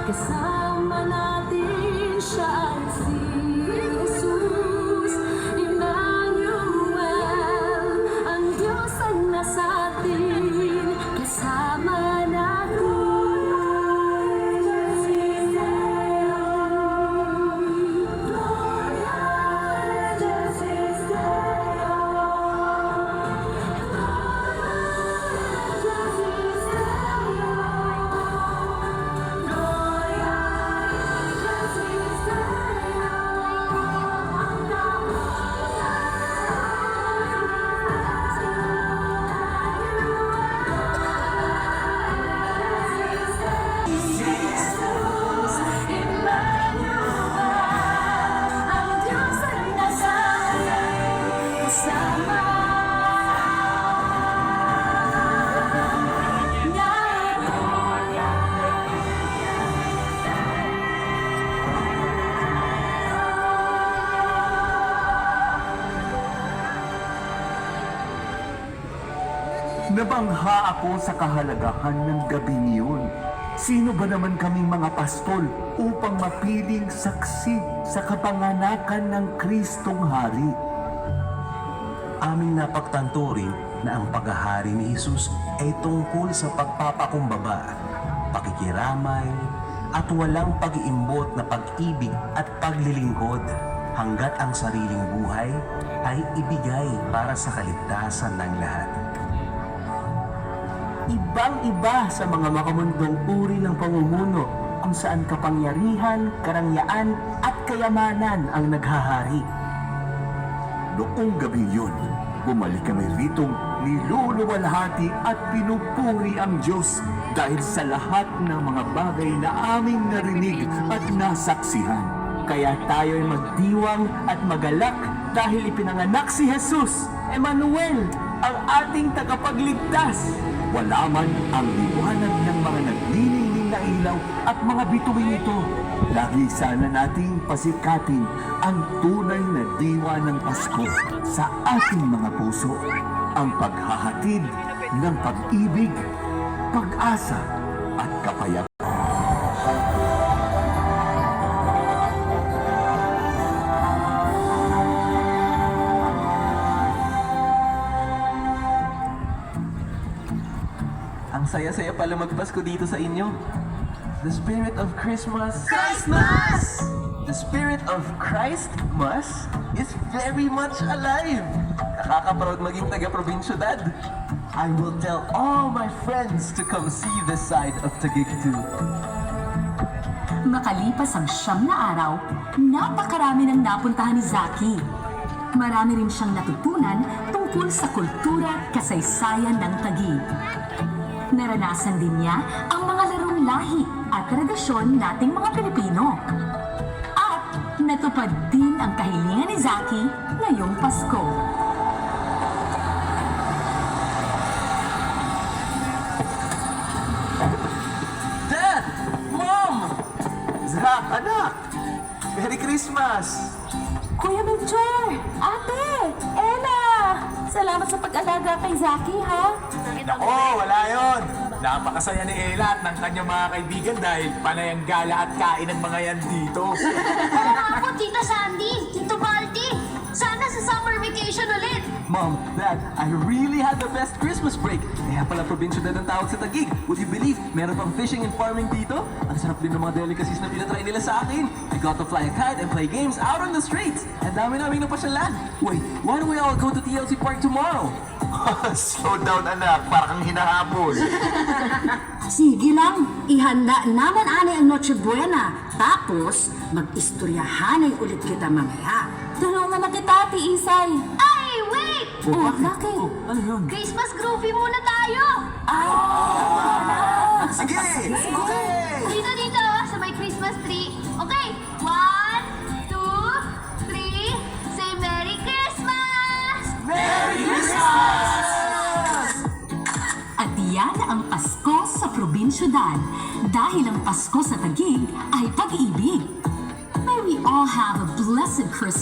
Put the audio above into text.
kasama natin siya ay si Jesus, Emmanuel, ang Diyos ang nasa atin, kasama natin. Nabangha ako sa kahalagahan ng gabing iyon. Sino ba naman kaming mga pastol upang mapiling saksi sa kapanganakan ng Kristong Hari? Aming napagtanto rin na ang paghahari ni Jesus ay tungkol sa pagpapakumbaba, pakikiramay, at walang pag-iimbot na pag-ibig at paglilingkod hanggat ang sariling buhay ay ibigay para sa kaligtasan ng lahat. Ibang-iba sa mga makamundong uri ng pamumuno kung saan kapangyarihan, karangyaan at kayamanan ang naghahari. Noong gabi yun, bumalik kami ritong niluluwalhati at pinupuri ang Diyos dahil sa lahat ng mga bagay na aming narinig at nasaksihan. Kaya tayo'y magdiwang at magalak dahil ipinanganak si Jesus, Emmanuel, ang ating tagapagligtas. Wala man ang liwanag ng mga naglilingling na ilaw at mga bituin ito. Lagi sana nating pasikatin ang tunay na diwa ng Pasko sa ating mga puso. Ang paghahatid ng pag-ibig, pag-asa at kapayapaan. Ang saya-saya pala magpasko dito sa inyo. The spirit of Christmas! The spirit of Christmas is very much alive! Nakaka-proud maging taga-probinsiyudad. I will tell all my friends to come see this side of Taguig too. Makalipas ang 9 na araw, napakarami ng napuntahan ni Zaki. Marami rin siyang natutunan tungkol sa kultura at kasaysayan ng Taguig. Naranasan din niya ang mga larong lahi at tradisyon nating mga Pilipino. At natupad din ang kahilingan ni Zaki ngayong Pasko. Dad! Mom! Zach, anak! Merry Christmas! Kuya Melchor! Ate! Ella! Salamat sa pag-alaga kay Zaki, ha? Nako, wala yon. Napakasaya ni Ella at ng kanyang mga kaibigan dahil panay ang gala at kain ng mga yan dito. Ako, Tita Sandy, Tito Balti. Sana sa summer vacation ulit. Mom, Dad, I really had the best Christmas break. Kaya pala probinsiyudad ang tawag sa Taguig. Would you believe, meron pang fishing and farming dito? Ang sarap din ng mga delicacies na pinatry nila sa akin. I got to fly a kite and play games out on the streets. And dami naming napasyalan. Wait, why don't we all go to TLC Park tomorrow? Slow down anak, parang hinahabol. Sige lang, ihanda naman ani ang Noche Buena. Tapos, mag-istoryahanay ulit kita mamaya. Tulungan na kita, Ate Isay. Ay, wait! Bakit? Ano yun? Christmas groovy muna tayo. Sige! Okay! Dito, sa may Christmas tree. Okay, 1, 2, 3. Say Merry Christmas! Merry Christmas! At yan ang Pasko sa probinsyudad. Dahil ang Pasko sa Taguig ay pag-ibig. May we all have a blessed Christmas.